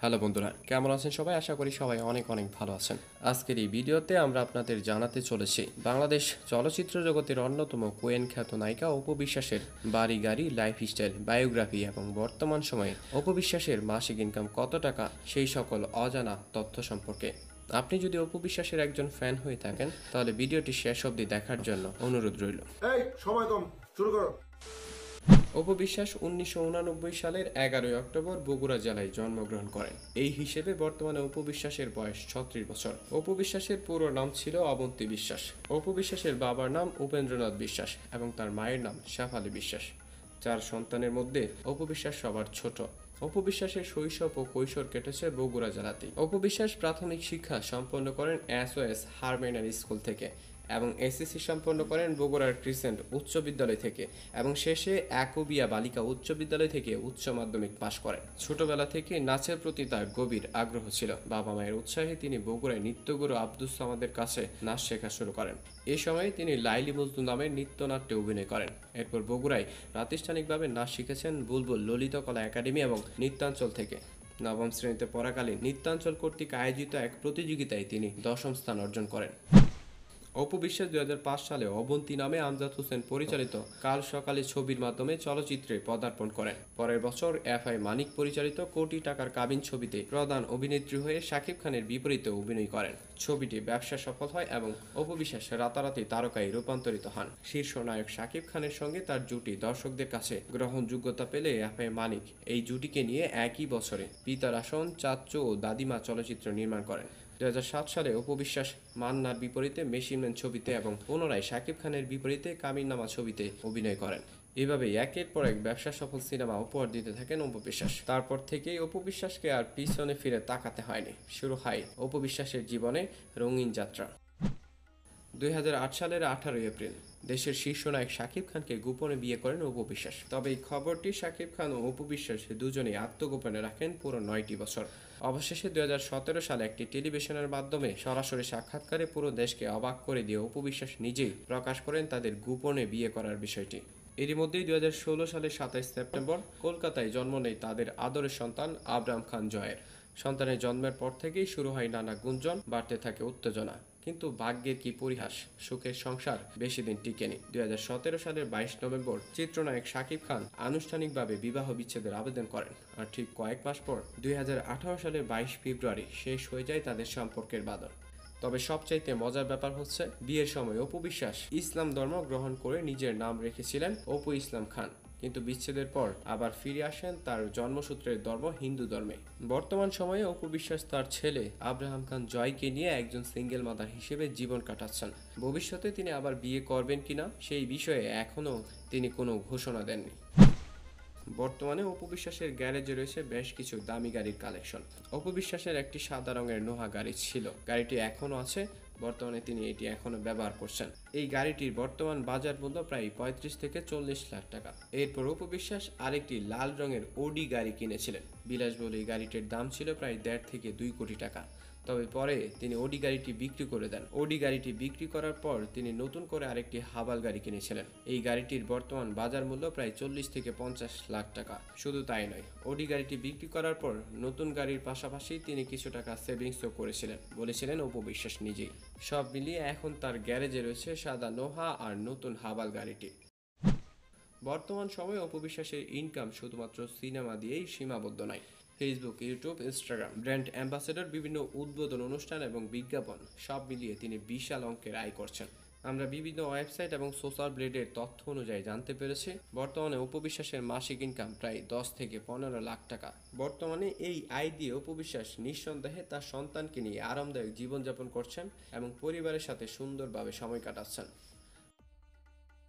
Hello বন্ধুরা, কেমন আছেন সবাই? আশা করি সবাই অনেক অনেক ভালো আছেন। আজকের এই ভিডিওতে আমরা আপনাদের জানাতে চলেছি বাংলাদেশ চলচ্চিত্র জগতের অন্যতম কোয়েন খ্যাত নায়িকা অপু বিশ্বাসের বাড়ি গাড়ি, লাইফস্টাইল, বায়োগ্রাফি এবং বর্তমান সময়ে অপু বিশ্বাসের মাসিক ইনকাম কত টাকা, সেই সকল অজানা তথ্য সম্পর্কে। আপনি যদি অপু বিশ্বাসের একজন ফ্যান হয়ে থাকেন তাহলে ভিডিওটি শেষ অবধি দেখার জন্য অনুরোধ রইল। এই সময় কম, শুরু করো। অপু বিশ্বাস 1989 সালের 11 অক্টোবর বগুড়া জেলায় জন্মগ্রহণ করেন। এই হিসেবে বর্তমানে অপু বিশ্বাসের বয়স 36 বছর। অপু বিশ্বাসের পুরো নাম ছিল অবন্তী বিশ্বাস। অপু বিশ্বাসের বাবার নাম উপেন্দ্রনাথ বিশ্বাস এবং তার মায়ের নাম শেফালী বিশ্বাস। 4 সন্তানের মধ্যে অপু বিশ্বাস সবার ছোট। অপু বিশ্বাসের শৈশব ও কৈশোর কেটেছে বগুড়া জেলাতেই। অপু বিশ্বাস প্রাথমিক শিক্ষা সম্পন্ন করেন SOS হারমেনারি স্কুল থেকে এবং এসএসসি সম্পন্ন করেন বগুড়ার ক্রিসেন্ট উচ্চ বিদ্যালয় থেকে এবং শেষে একবিয়া বালিকা উচ্চ বিদ্যালয় থেকে উচ্চ মাধ্যমিক পাশ করেন। ছোটবেলা থেকে নাচের প্রতি তার গভীর আগ্রহ ছিল। বাবা মায়ের উৎসাহে তিনি বগুড়ায় নৃত্যগুরু আব্দুস সামাদের কাছে নাচ শেখা শুরু করেন। এই সময়ে তিনি লাইলি মজনু নামের নৃত্যনাট্যে অভিনয় করেন। এরপর বগুড়ায় প্রাতিষ্ঠানিকভাবে নাচ শিখেছেন বুলবুল ললিত কলা একাডেমি এবং নৃত্যাঞ্চল থেকে। নবম শ্রেণীতে পড়াকালীন নৃত্যাঞ্চল কর্তৃক আয়োজিত এক প্রতিযোগিতায় তিনি 10ম স্থান অর্জন করেন। অপু বিশ্বাস 2005 সালে অবন্তী নামে আমজাদ হোসেন পরিচালিত কাল সকালে ছবির মাধ্যমে চলচ্চিত্রে পদার্পণ করেন। পরের বছর FI মানিক পরিচালিত কোটি টাকার কাবিন ছবিতে প্রধান অভিনেত্রী হয়ে শাকিব খানের বিপরীতে অভিনয় করেন। ছবিটি ব্যবসা সফল হয় এবং অপু বিশ্বাস রাতারাতি তারকায় রূপান্তরিত হন। শীর্ষ নায়ক শাকিব খানের সঙ্গে তার জুটি দর্শকদের কাছে গ্রহণযোগ্যতা পেলে FI মানিক এই জুটিকে নিয়ে একই বছরে পিতার আসন, চাচ্চু ও দাদিমা চলচ্চিত্র নির্মাণ করেন। 2007 সালে অপু বিশ্বাস মান্নার বিপরীতে মেশিনম্যান ছবিতে এবং পুনরায় শাকিব খানের বিপরীতে কামিননামা ছবিতে অভিনয় করেন। এভাবে একের পর এক ব্যবসা সফল সিনেমা উপহার দিতে থাকেন অপু বিশ্বাস। তারপর থেকেই অপু বিশ্বাসকে আর পিছনে ফিরে তাকাতে হয়নি। শুরু হয় অপু বিশ্বাসের জীবনে রঙিন যাত্রা। 2008 সালের 18 এপ্রিল দেশের শীর্ষ নায়ক শাকিব খানকে গোপনে বিয়ে করেন অপু বিশ্বাস। তবে এই খবরটি শাকিব খান ও অপু বিশ্বাস দুজনেই আত্মগোপনে রাখেন পুরো 9টি বছর। অবশেষে 2017 সালে একটি টেলিভিশনের মাধ্যমে সরাসরি সাক্ষাৎকারে পুরো দেশকে অবাক করে দিয়ে অপু বিশ্বাস নিজেই প্রকাশ করেন তাদের গোপনে বিয়ে করার বিষয়টি। এরই মধ্যেই 2016 সালের 27 সেপ্টেম্বর কলকাতায় জন্ম নেয় তাদের আদরের সন্তান আবরাম খান জয়ের। সন্তানের জন্মের পর থেকেই শুরু হয় নানা গুঞ্জন, বাড়তে থাকে উত্তেজনা। কিন্তু ভাগ্যের কি পরিহাস, সুখের সংসার বেশি দিন টিকেনি। 2017 সালের 22 নভেম্বর চিত্রনায়ক শাকিব খান আনুষ্ঠানিকভাবে বিবাহ বিচ্ছেদের আবেদন করেন। আর ঠিক কয়েক মাস পর 2018 সালের 22 ফেব্রুয়ারি শেষ হয়ে যায় তাদের সম্পর্কের বাঁধন। তবে সবচাইতে মজার ব্যাপার হচ্ছে বিয়ের সময় অপু বিশ্বাস ইসলাম ধর্ম গ্রহণ করে নিজের নাম রেখেছিলেন অপু ইসলাম খান, কিন্তু বিচ্ছেদের পর আবার ফিরে আসেন তার জন্মসূত্রের ধর্ম হিন্দু ধর্মে। বর্তমান সময়ে অপু বিশ্বাস তার ছেলে আব্রাহাম খান জয়কে নিয়ে একজন সিঙ্গেল মাদার হিসেবে জীবন কাটাচ্ছেন। ভবিষ্যতে তিনি আবার বিয়ে করবেন কিনা সেই বিষয়ে এখনও তিনি কোনো ঘোষণা দেননি। বর্তমানে অপু বিশ্বাসের গ্যারেজে রয়েছে বেশ কিছু দামি গাড়ির কালেকশন। অপু বিশ্বাসের একটি সাদা রঙের নোহা গাড়ি ছিল, গাড়িটি এখনও আছে। বর্তমানে তিনি এটি এখনও ব্যবহার করছেন। এই গাড়িটির বর্তমান বাজার মূল্য প্রায় 35 থেকে 40 লাখ টাকা। এরপর অপু বিশ্বাস আরেকটি লাল রঙের ওডি গাড়ি কিনেছিলেন। বিলাসবহুল এই গাড়িটির দাম ছিল প্রায় 1.5 থেকে 2 কোটি টাকা। তবে পরে তিনি ওডি গাড়িটি বিক্রি করে দেন। ওডি গাড়িটি বিক্রি করার পর তিনি নতুন করে আরেকটি হাবাল গাড়ি কিনেছিলেন। এই গাড়িটির বর্তমান বাজার মূল্য প্রায় 40 থেকে 50 লাখ টাকা। শুধু তাই নয়, ওডি গাড়িটি বিক্রি করার পর নতুন গাড়ির পাশাপাশি তিনি কিছু টাকা সেভিংসও করেছিলেন, বলেছিলেন অপু বিশ্বাস নিজেই। সব মিলিয়ে এখন তার গ্যারেজে রয়েছে সাদা নোহা আর নতুন হাবাল গাড়িটি। বর্তমান সময়ে অপু বিশ্বাসের ইনকাম শুধুমাত্র সিনেমা দিয়েই সীমাবদ্ধ নয়। Facebook, YouTube, Instagram, brand ambassador, বিভিন্ন উদ্বোধন অনুষ্ঠান এবং বিজ্ঞাপন সব মিলিয়ে তিনি বিশাল অঙ্কের আয় করছেন। আমরা বিভিন্ন ওয়েবসাইট এবং সোশ্যাল ব্লেডের তথ্য অনুযায়ী জানতে পেরেছি বর্তমানে অপু বিশ্বাসের মাসিক ইনকাম প্রায় 10 থেকে 15 লাখ টাকা। বর্তমানে এই আয় দিয়ে অপু বিশ্বাস নিঃসন্দেহে তার সন্তানকে নিয়ে আরামদায়ক জীবনযাপন করছেন এবং পরিবারের সাথে সুন্দরভাবে সময় কাটাচ্ছেন।